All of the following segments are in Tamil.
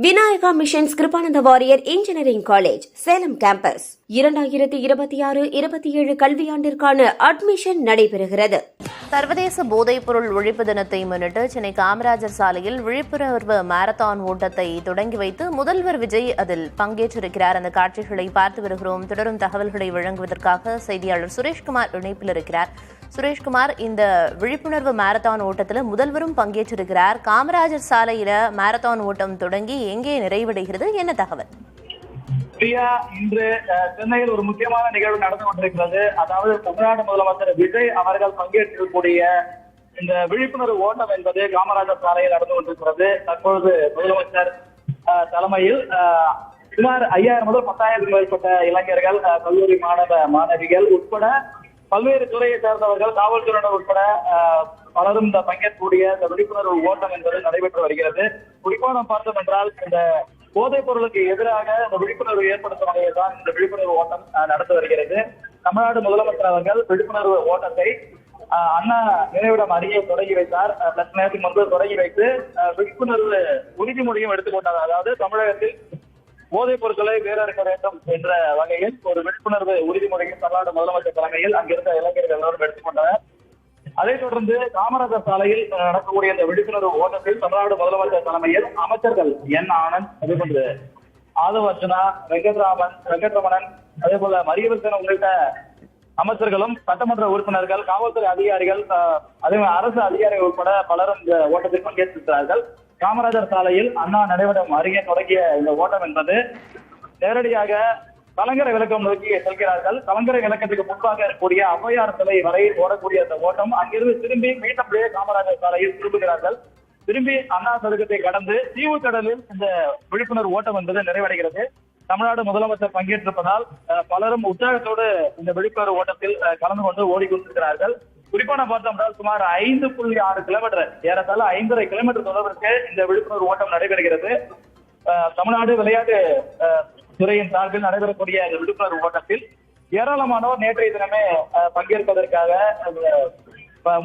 Vinayaka missions Kirupananda Variyar engineering college Salem campus 2026-27 கல்வியாண்டிற்கான அட்மிஷன் நடைபெறுகிறது. சர்வதேச போதைப்பொருள் ஒழிப்பு தினத்தை முன்னிட்டு சென்னை காமராஜர் சாலையில் விழிப்புணர்வு மாரத்தான் ஓட்டத்தை தொடங்கி வைத்து முதல்வர் விஜய் அதில் பங்கேற்றிருக்கிறார். அந்த காட்சிகளை பார்த்து வருகிறோம். தொடரும் தகவல்களை வழங்குவதற்காக செய்தியாளர் சுரேஷ்குமார் இணைப்பில் இருக்கிறார். சுரேஷ்குமார், இந்த விழிப்புணர்வு மாரத்தான் ஓட்டத்தில் முதல்வரும் பங்கேற்றிருக்கிறார். காமராஜர் சாலையில மாரத்தான் ஓட்டம் தொடங்கி எங்கே நிறைவடைகிறது, என்ன தகவல்? பிரியா, இன்று சென்னையில் ஒரு முக்கியமான நிகழ்வு நடந்து கொண்டிருக்கிறது. அதாவது தமிழ்நாடு முதலமைச்சர் விஜய் அவர்கள் பங்கேற்றிருக்கக்கூடிய இந்த விழிப்புணர்வு ஓட்டம் என்பது காமராஜர் சாலையில் நடந்து கொண்டிருக்கிறது. தற்பொழுது முதலமைச்சர் தலைமையில் சுமார் 5000 முதல் 10,000 மேற்பட்ட இளைஞர்கள், கல்லூரி மாணவிகள் உட்பட பல்வேறு துறையை சேர்ந்தவர்கள், காவல்துறையினர் உட்பட பலரும் இந்த பங்கேற்கக்கூடிய இந்த விழிப்புணர்வு ஓட்டம் என்பது நடைபெற்று வருகிறது. குறிப்பாக நாம் பார்த்தோம் என்றால், இந்த போதைப் பொருளுக்கு எதிராக இந்த விழிப்புணர்வு ஏற்படுத்தும் வகையில் தான் இந்த விழிப்புணர்வு ஓட்டம் நடந்து வருகிறது. தமிழ்நாடு முதலமைச்சர் அவர்கள் விழிப்புணர்வு ஓட்டத்தை அண்ணா நினைவிடம் அருகே தொடங்கி வைத்தார். சற்று நேரத்துக்கு முன்பு தொடங்கி வைத்து விழிப்புணர்வு உறுதிமொழியும் எடுத்துக்கொண்டார். அதாவது தமிழகத்தில் போதைப் பொருட்களை வேறறுக்க வேண்டும் என்ற வகையில் ஒரு விழிப்புணர்வு உறுதிமொழியும் தமிழ்நாடு முதலமைச்சர் தலைமையில் அங்கிருந்த இளைஞர்கள் எல்லோரும் எடுத்துக்கொண்டனர். அதைத் தொடர்ந்து காமராஜர் சாலையில் நடக்கக்கூடிய இந்த விழிப்புணர்வு ஓட்டத்தில் தமிழ்நாடு முதலமைச்சர் தலைமையில் அமைச்சர்கள் என் ஆனந்த், அதேபோன்று ஆதவ அர்ஜுனா, வெங்கட்ரமணன், அதே போல மரியவர்தன் உள்ளிட்ட அமைச்சர்களும், சட்டமன்ற உறுப்பினர்கள், காவல்துறை அதிகாரிகள், அதே அரசு அதிகாரிகள் உட்பட பலரும் இந்த ஓட்டத்தில் பங்கேற்றிருக்கிறார்கள். காமராஜர் சாலையில் அண்ணா நினைவிடம் அருகே தொடங்கிய இந்த ஓட்டம் என்பது நேரடியாக கலங்கரை விளக்கம் நோக்கி செல்கிறார்கள். கலங்கரை விளக்கத்துக்கு முன்பாக இருக்கக்கூடிய ஔவையார் சிலை வரை ஓடக்கூடிய இந்த ஓட்டம் அங்கிருந்து திரும்பி மீட்டப்படியே காமராஜர் சாலையில் திரும்புகிறார்கள். திரும்பி அண்ணா சதுக்கத்தை கடந்து தீவுக்கடலில் இந்த விழிப்புணர்வு ஓட்டம் என்பது நிறைவடைகிறது. தமிழ்நாடு முதலமைச்சர் பங்கேற்றிருப்பதால் பலரும் உற்சாகத்தோடு இந்த விழிப்புணர்வு ஓட்டத்தில் கலந்து கொண்டு ஓடிக்கொண்டிருக்கிறார்கள். குறிப்பாக பார்த்தோம்னா சுமார் 5.6 கிலோமீட்டர், ஏறத்தாழ 5.5 கிலோமீட்டர் தொலைவிற்கு இந்த விழிப்புணர்வு ஓட்டம் நடைபெறுகிறது. தமிழ்நாடு விளையாட்டு துறையின் சார்பில் நடைபெறக்கூடிய இந்த விழிப்புணர்வு ஓட்டத்தில் ஏராளமானோர் நேற்றைய தினமே பங்கேற்பதற்காக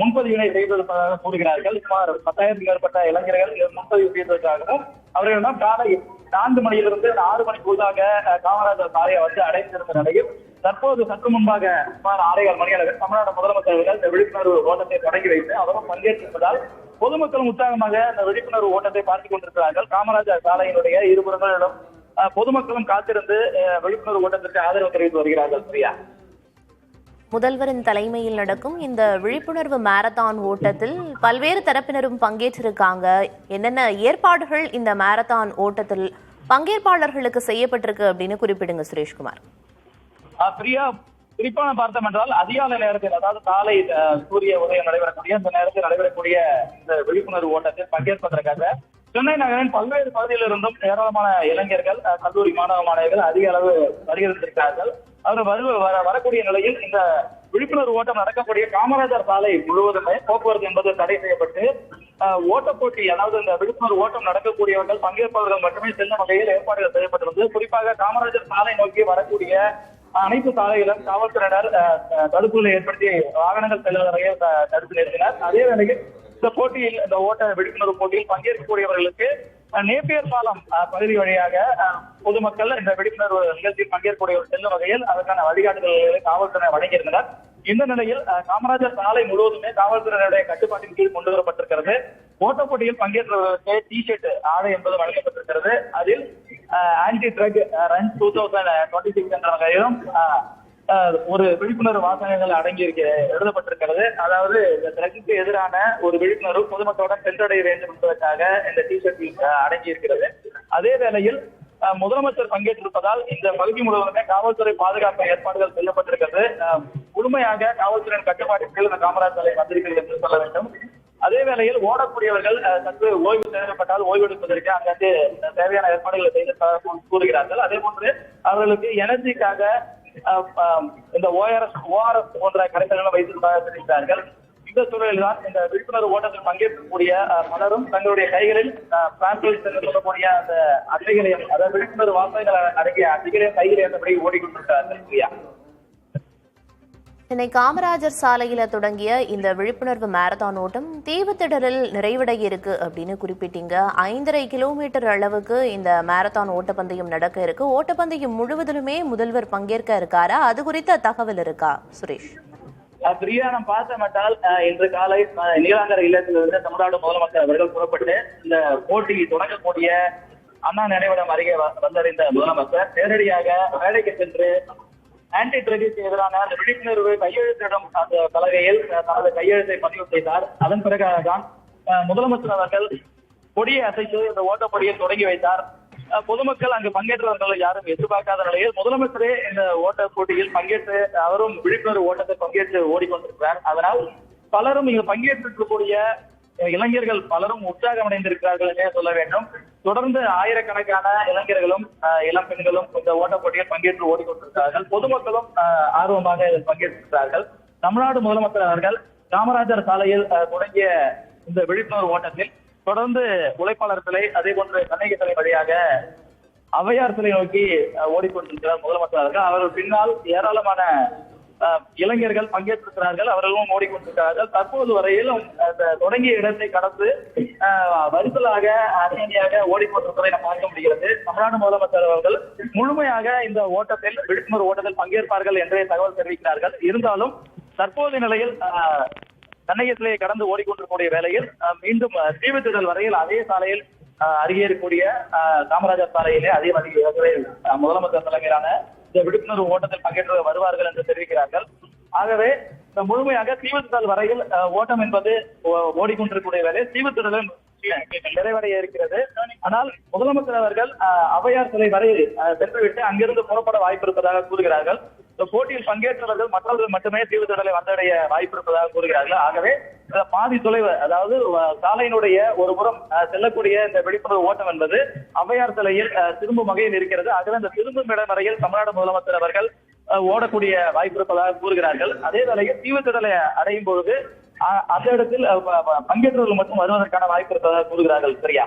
முன்பதிவினை செய்வதற்காக கூறுகிறார்கள். சுமார் 10,000 மேற்பட்ட இளைஞர்கள் முன்பதிவு செய்வதற்காகவும் அவர்களிடம் காலை 4 மணியிலிருந்து 6 மணிக்குள்ளாக காமராஜர் சாலையை வந்து அடைந்திருந்த நிலையில் தற்போது சற்று முன்பாக சுமார் 6:15 மணி அளவில் தமிழ்நாடு முதலமைச்சர் அவர்கள் இந்த விழிப்புணர்வு ஓட்டத்தை தொடங்கி வைத்து அவரும் பங்கேற்றிருப்பதால் பொதுமக்களும் உற்சாகமாக இந்த விழிப்புணர்வு ஓட்டத்தை பார்த்துக் கொண்டிருக்கிறார்கள். காமராஜர் சாலையினுடைய இருபுறங்களிலும் பொதுமக்களும் காத்திருந்து விழிப்புணர்வு ஓட்டத்திற்கு ஆதரவு தெரிவித்து வருகிறார்கள். பிரியா, முதல்வரின் தலைமையில் நடக்கும் இந்த விழிப்புணர்வு மாரத்தான் ஓட்டத்தில் பல்வேறு தரப்பினரும் பங்கேற்றிருக்காங்க. என்னென்ன ஏற்பாடுகள் இந்த மாரத்தான் ஓட்டத்தில் பங்கேற்பாளர்களுக்கு செய்யப்பட்டிருக்கு அப்படின்னு குறிப்பிடுங்க சுரேஷ்குமார். பிரியா, குறிப்பாக பார்த்தோம் என்றால் அதிகாலை நேரத்தில், அதாவது காலை சூரிய உதயம் நடைபெறக்கூடிய இந்த நேரத்தில் நடைபெறக்கூடிய இந்த விழிப்புணர்வு ஓட்டத்தில் பங்கேற்பதற்காக சென்னை நகரின் பல்வேறு பகுதியிலிருந்தும் ஏராளமான இளைஞர்கள், கல்லூரி மாணவிகள் அதிக அளவு வருகிறார்கள். அவர்கள் வரக்கூடிய நிலையில் இந்த விழிப்புணர்வு ஓட்டம் நடக்கக்கூடிய காமராஜர் சாலை முழுவதுமே போக்குவரத்து என்பது தடை செய்யப்பட்டு ஓட்டப்போட்டி, அதாவது இந்த விழிப்புணர்வு ஓட்டம் நடக்கக்கூடியவர்கள் பங்கேற்பவர்கள் மட்டுமே செல்லும் வகையில் ஏற்பாடுகள் செய்யப்பட்டிருந்தது. குறிப்பாக காமராஜர் சாலை நோக்கி வரக்கூடிய அனைத்து சாலைகளும் காவல்துறையினர் தடுப்புகளை ஏற்படுத்தி வாகனங்கள் செல்லும் வகையில் தடுத்து நிறுத்தினர். அதே வேளையில் இந்த போட்டியில், இந்த ஓட்ட விழிப்புணர்வு போட்டியில் பங்கேற்கக்கூடியவர்களுக்கு நேப்பியர் பாலம் பகுதி வழியாக பொதுமக்கள் இந்த விழிப்புணர்வு நிகழ்ச்சியில் பங்கேற்கக்கூடியவர் செல்லும் வகையில் அதற்கான வழிகாட்டுதல்களை காவல்துறை வழங்கியிருந்தனர். இந்த நிலையில் காமராஜர் சாலை முழுவதுமே காவல்துறையினுடைய கட்டுப்பாட்டின் கீழ் கொண்டு வரப்பட்டிருக்கிறது. ஓட்டப் போட்டியில் பங்கேற்றவர்களுக்கு டி-ஷர்ட் ஆடை என்பது வழங்கப்பட்டிருக்கிறது. அதில் ஆன்டி ட்ரக் ரன் 2026 என்ற வகையிலும் ஒரு விழிப்புணர்வு வாசகங்கள் அடங்கி எழுதப்பட்டிருக்கிறது. அதாவது இந்த ட்ரக்குக்கு எதிரான ஒரு விழிப்புணர்வு பொதுமக்களுடன் சென்றடைய வேண்டும் என்பதற்காக இந்த டி-ஷர்ட்டில் அடங்கி இருக்கிறது. அதே வேளையில் முதலமைச்சர் பங்கேற்றிருப்பதால் இந்த பகுதி முழுவதுமே காவல்துறை பாதுகாப்பு ஏற்பாடுகள் செய்யப்பட்டிருக்கிறது. முழுமையாக காவல்துறையின் கட்டுப்பாட்டின் கீழ் இந்த காமராஜர் சாலை வந்திருக்கிறது என்று சொல்ல வேண்டும். அதே வேளையில் ஓடக்கூடியவர்கள் சற்று ஓய்வு தேவைப்பட்டால் ஓய்வு எடுப்பதற்கு அங்கே தேவையான ஏற்பாடுகளை செய்து கூறுகிறார்கள். அதே போன்று அவர்களுக்கு எனர்ஜிக்காக இந்த ORS போன்ற கரைசல்களை வைத்து தெரிவித்தார்கள். இந்த சூழலில் தான் இந்த விழிப்புணர்வு ஓட்டத்தில் பங்கேற்கக்கூடிய பலரும் தங்களுடைய கைகளில் சொல்லக்கூடிய அந்த அட்டைகளையும், அதாவது விழிப்புணர்வு வாசகங்கள் அடங்கிய அட்டைகளையும் கையில் ஏற்றபடி ஓடிக்கொண்டிருக்கிறார்கள். சென்னை காமராஜர் சாலையில தொடங்கிய இந்த விழிப்புணர்வு மாரத்தான் ஓட்டம் தீவுத்திடலில் நிறைவடைய இருக்கு அப்படின்னு குறிப்பிட்டீங்க. 5.5 கிலோமீட்டர் அளவுக்கு இந்த மாரத்தான் ஓட்டப்பந்தயம் நடக்க இருக்கு. ஓட்டப்பந்தயம் முழுவதிலுமே முதல்வர் பங்கேற்க இருக்காரா? அது குறித்த தகவல் இருக்கா சுரேஷ்? பிரியா, நாம் பார்த்தமென்றால் இன்று காலை நீலாங்கரை இல்லத்திலிருந்து தமிழ்நாடு முதலமைச்சர் அவர்கள் புறப்பட்டு இந்த போட்டி தொடங்கக்கூடிய அண்ணா நினைவிடம் அருகே வந்தடைந்த முதலமைச்சர் நேரடியாக வேலைக்கு சென்று ஆன்டி ட்ரக்ஸுக்கு எதிரான அந்த விழிப்புணர்வு கையெழுத்திடும் அந்த பலகையில் தனது கையெழுத்தை பதிவு செய்தார். அதன் பிறகுதான் முதலமைச்சர் அவர்கள் கொடியை அசைத்து இந்த ஓட்டப்பொடியை தொடங்கி வைத்தார். பொதுமக்கள் அங்கு பங்கேற்றவர்கள் யாரும் எதிர்பார்க்காத நிலையில் முதலமைச்சரே இந்த ஓட்ட போட்டியில் பங்கேற்று அவரும் விழிப்புணர்வு ஓட்டத்தை பங்கேற்று ஓடிக்கொண்டிருக்கிறார். அதனால் பலரும் இங்கு பங்கேற்றிருக்கக்கூடிய இளைஞர்கள் பலரும் உற்சாகம் அடைந்திருக்கிறார்கள் என்றே சொல்ல வேண்டும். தொடர்ந்து ஆயிரக்கணக்கான இளைஞர்களும் இளம் பெண்களும் இந்த ஓட்டப் போட்டியில் பங்கேற்று ஓடிக்கொண்டிருக்கிறார்கள். பொதுமக்களும் ஆர்வமாக இதில் பங்கேற்றிருக்கிறார்கள். தமிழ்நாடு முதலமைச்சர் அவர்கள் காமராஜர் சாலையில் தொடங்கிய இந்த விழிப்புணர்வு ஓட்டத்தில் தொடர்ந்து உழைப்பாளர் சிலை, அதே போன்று கண்ணகி சிலை வழியாக அவையார் சிலை நோக்கி ஓடிக்கொண்டிருக்கிறார் முதலமைச்சர் அவர்கள். அவர்கள் பின்னால் ஏராளமான இளைஞர்கள் பங்கேற்றிருக்கிறார்கள். அவர்களும் ஓடிக்கொண்டிருக்கிறார்கள். தற்போது வரையிலும் தொடங்கிய இடத்தை கடந்து வரிசலாக அணியணியாக ஓடிக்கொண்டிருப்பதை நாம் பார்க்க முடிகிறது. தமிழ்நாடு முதலமைச்சர் அவர்கள் முழுமையாக இந்த ஓட்டத்தில் விழிப்புணர்வு ஓட்டத்தில் பங்கேற்பார்கள் என்றே தகவல் தெரிவிக்கிறார்கள். இருந்தாலும் தற்போதைய நிலையில் கண்ணகி சிலையை கடந்து ஓடிக்கொண்டிருக்கக்கூடிய வேளையில் மீண்டும் தீவுத்திடல் வரையில் அதே சாலையில் அருகே இருக்கக்கூடிய காமராஜர் சாலையிலே அதே முதலமைச்சர் தலைமையிலான இந்த விழிப்புணர்வு ஓட்டத்தில் பங்கேற்று வருவார்கள் என்று தெரிவிக்கிறார்கள். ஆகவே முழுமையாக தீவுத்திடல் வரையில் ஓட்டம் என்பது ஓடிக்கொண்டிருக்கக்கூடிய வேலை தீவுத்திடலும் நிறைவடைய இருக்கிறது. ஆனால் முதலமைச்சர் அவர்கள் அவையார் சிலை வரை சென்றுவிட்டு அங்கிருந்து புறப்பட வாய்ப்பு இருப்பதாக கூறுகிறார்கள். போட்டியில் பங்கேற்றவர்கள் மற்றவர்கள் மட்டுமே தீவுத்திடலை வந்தடைய வாய்ப்பு இருப்பதாக கூறுகிறார்கள். ஆகவே பாதி தொலைவு, அதாவது சாலையினுடைய ஒரு புறம் செல்லக்கூடிய இந்த விழிப்புணர்வு ஓட்டம் என்பது அவையார் சிலையில் திரும்பும் வகையில் இருக்கிறது. ஆகவே அந்த திரும்பும் இடம் வரையில் தமிழ்நாடு முதலமைச்சர் அவர்கள் ஓடக்கூடிய வாய்ப்பு இருப்பதாக கூறுகிறார்கள். அதே வேளையில் தீவுத்திடலை அடையும் பொழுது அந்த இடத்தில் பங்கேற்றவர்கள் மட்டும் வருவதற்கான வாய்ப்பு இருப்பதாக கூறுகிறார்கள். சரியா?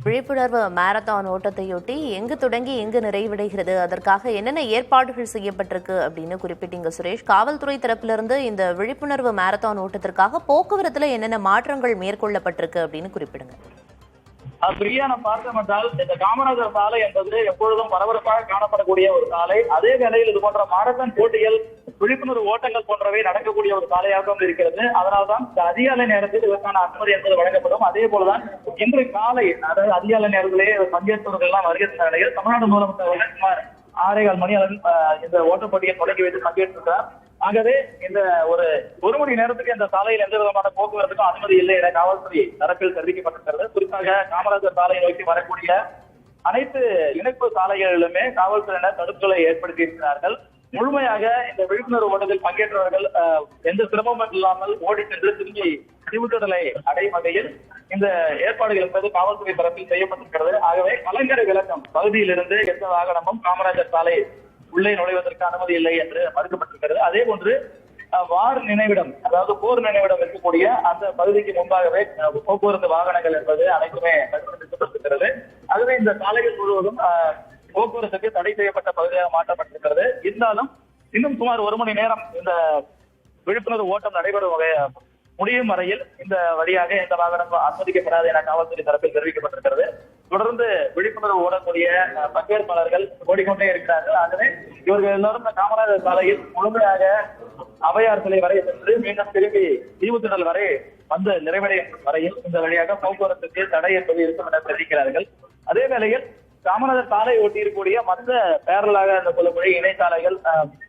விழிப்புணர்வு மாரத்தான் ஓட்டத்தையொட்டி எங்கு தொடங்கி எங்கு நிறைவடைகிறது, அதற்காக என்னென்ன ஏற்பாடுகள் செய்யப்பட்டிருக்கு அப்படின்னு குறிப்பிட்டீங்க சுரேஷ். காவல்துறை தரப்பிலிருந்து இந்த விழிப்புணர்வு மாரத்தான் ஓட்டத்திற்காக போக்குவரத்துல என்னென்ன மாற்றங்கள் மேற்கொள்ளப்பட்டிருக்கு அப்படின்னு குறிப்பிடுங்க. பிரியா, நாம் பார்த்தோம் என்றால் இந்த காமராஜர் சாலை என்பது எப்பொழுதும் பரபரப்பாக காணப்படக்கூடிய ஒரு சாலை. அதே வேளையில் இது போன்ற மாரத்தான் போட்டிகள், விழிப்புணர்வு ஓட்டங்கள் போன்றவை நடக்கக்கூடிய ஒரு சாலையாகவும் இருக்கிறது. அதனால்தான் அதிகாலை நேரத்தில் இதற்கான அனுமதி என்பது வழங்கப்படும். அதே போலதான் இன்று காலை, அதாவது அதிகாலை நேரத்திலேயே பங்கேற்பவர்கள் எல்லாம் வருகின்ற நிலையில் தமிழ்நாடு முதலமைச்சர் சுமார் 6:15 மணி அளவில் இந்த ஓட்டப்போட்டியை தொடங்கி வைத்து பங்கேற்றிருக்கிறார். ஆகவே இந்த ஒரு மணி நேரத்துக்கு இந்த சாலையில் எந்த விதமான போக்குவரத்துக்கும் அனுமதி இல்லை என காவல்துறை தரப்பில் தெரிவிக்கப்பட்டிருக்கிறது. குறிப்பாக காமராஜர் சாலையை நோக்கி வரக்கூடிய அனைத்து இணைப்பு சாலைகளிலுமே காவல்துறையினர் தடுப்புகளை ஏற்படுத்தி இருக்கிறார்கள். முழுமையாக இந்த விழிப்புணர்வு ஓட்டத்தில் பங்கேற்றவர்கள் எந்த சிரமமும் இல்லாமல் ஓடி சென்று திரும்பி தீவுத்திடலை அடையும் வகையில் இந்த ஏற்பாடுகள் என்பது காவல்துறை தரப்பில் செய்யப்பட்டிருக்கிறது. ஆகவே கலைஞர் விளக்கம் பகுதியிலிருந்து எந்த வாகனமும் காமராஜர் சாலை உள்ளே நுழைவதற்கு அனுமதி இல்லை என்று மறுக்கப்பட்டிருக்கிறது. அதே போன்று வார் நினைவிடம், அதாவது போர் நினைவிடம் இருக்கக்கூடிய அந்த பகுதிக்கு முன்பாகவே போக்குவரத்து வாகனங்கள் என்பது அனைத்துமே நிறுத்தப்பட்டிருக்கிறது. ஆகவே இந்த சாலைகள் முழுவதும் போக்குவரத்துக்கு தடை செய்யப்பட்ட பகுதியாக மாற்றப்பட்டிருக்கிறது. இருந்தாலும் இன்னும் சுமார் 1 மணி நேரம் இந்த விழிப்புணர்வு ஓட்டம் நடைபெறும் முடியும் வரையில் இந்த வழியாக எந்த வாகனம் அனுமதிக்கப்படாது என காவல்துறை தரப்பில் தெரிவிக்கப்பட்டிருக்கிறது. தொடர்ந்து விழிப்புணர்வு ஓடக்கூடிய பங்கேற்பாளர்கள் ஓடிக்கொண்டே இருக்கிறார்கள். ஆகவே இவர்கள் எல்லாரும் இந்த காமராஜர் சாலையில் முழுமையாக அவையார் சிலை வரை சென்று மீண்டும் திரும்பி தீவுத்திடல் வரை வந்து நிறைவடையும் வரையில் இந்த வழியாக போக்குவரத்துக்கு தடை என்பது இருக்கும் என தெரிவிக்கிறார்கள். அதே வேளையில் காமராஜர் சாலை ஒட்டியிருக்கக்கூடிய மற்ற பேரலாக அந்த சொல்லக்கூடிய இணை சாலைகள்,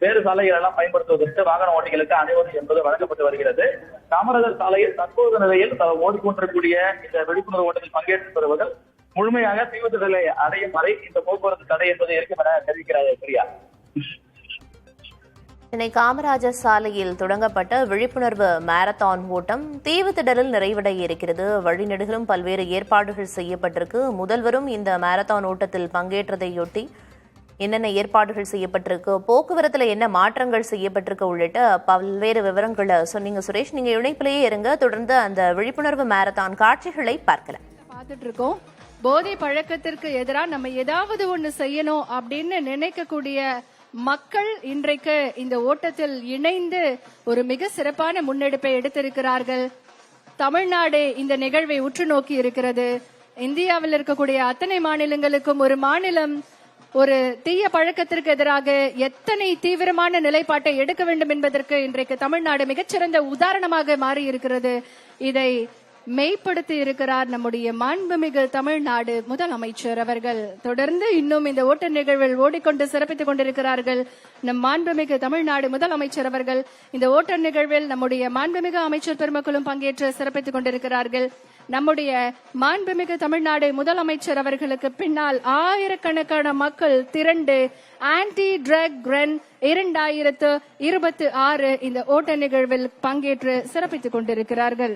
வேறு சாலைகள் எல்லாம் பயன்படுத்துவதற்கு வாகன ஓட்டிகளுக்கு அனுமதி என்பது வழங்கப்பட்டு வருகிறது. காமராஜர் சாலையில் தற்போது நிலையில் ஓடிக்கொண்டிருக்கக்கூடிய இந்த விழிப்புணர்வு ஓட்டத்தில் பங்கேற்று வருவர்கள் முழுமையாக தீவுத்திடலை அடையும் வரை இந்த போக்குவரத்து தடை என்பது இருக்கும் என தெரிவிக்கிறார்கள். சரியா? சென்னை காமராஜர் சாலையில் தொடங்கப்பட்ட விழிப்புணர்வு மாரத்தான் ஓட்டம் தீவுத்திடலில் நிறைவடைய இருக்கிறது. வழிநெடுகிலும் பல்வேறு ஏற்பாடுகள் செய்யப்பட்டிருக்கு. முதல்வரும் இந்த மாரத்தான் ஓட்டத்தில் பங்கேற்றதையொட்டி என்னென்ன ஏற்பாடுகள் செய்யப்பட்டிருக்கு, போக்குவரத்துல என்ன மாற்றங்கள் செய்யப்பட்டிருக்கு உள்ளிட்ட பல்வேறு விவரங்களை சொன்னீங்க சுரேஷ். நீங்க இணைப்பிலேயே இருங்க, தொடர்ந்து அந்த விழிப்புணர்வு மாரத்தான் காட்சிகளை பார்த்துட்டு இருக்கோம். போதை பழக்கத்திற்கு எதிராக நம்ம ஏதாவது ஒண்ணு செய்யணும் அப்படின்னு நினைக்கக்கூடிய மக்கள் இன்றைக்கு இந்த ஓட்டத்தில் இணைந்து ஒரு மிக சிறப்பான முன்னெடுப்பை எடுத்திருக்கிறார்கள். தமிழ்நாடு இந்த நிகழ்வை உற்று நோக்கி இருக்கிறது. இந்தியாவில் இருக்கக்கூடிய அத்தனை மாநிலங்களுக்கும் ஒரு மாநிலம் ஒரு தீய பழக்கத்திற்கு எதிராக எத்தனை தீவிரமான நிலைப்பாட்டை எடுக்க வேண்டும் என்பதற்கு இன்றைக்கு தமிழ்நாடு மிகச்சிறந்த உதாரணமாக மாறி இருக்கிறது. இதை மெய்ப்படுத்தி இருக்கிறார் நம்முடைய மாண்புமிகு தமிழ்நாடு முதலமைச்சர் அவர்கள். தொடர்ந்து இன்னும் இந்த ஓட்ட நிகழ்வில் ஓடிக்கொண்டு சிறப்பித்துக் கொண்டிருக்கிறார்கள் நம் மாண்புமிகு தமிழ்நாடு முதலமைச்சர் அவர்கள். இந்த ஓட்ட நிகழ்வில் நம்முடைய மாண்புமிகு அமைச்சர் பெருமக்களும் பங்கேற்று சிறப்பித்துக் கொண்டிருக்கிறார்கள். நம்முடைய மாண்புமிகு தமிழ்நாடு முதலமைச்சர் அவர்களுக்கு பின்னால் ஆயிரக்கணக்கான மக்கள் திரண்டு ஆன்டி ட்ரக் ரன் 2026 இந்த ஓட்ட நிகழ்வில் பங்கேற்று சிறப்பித்துக் கொண்டிருக்கிறார்கள்.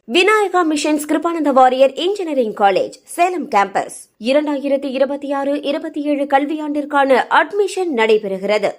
Vinayaka missions Kirupananda Variyar engineering college Salem campus 2026-27 கல்வியாண்டிற்கான அட்மிஷன் நடைபெறுகிறது.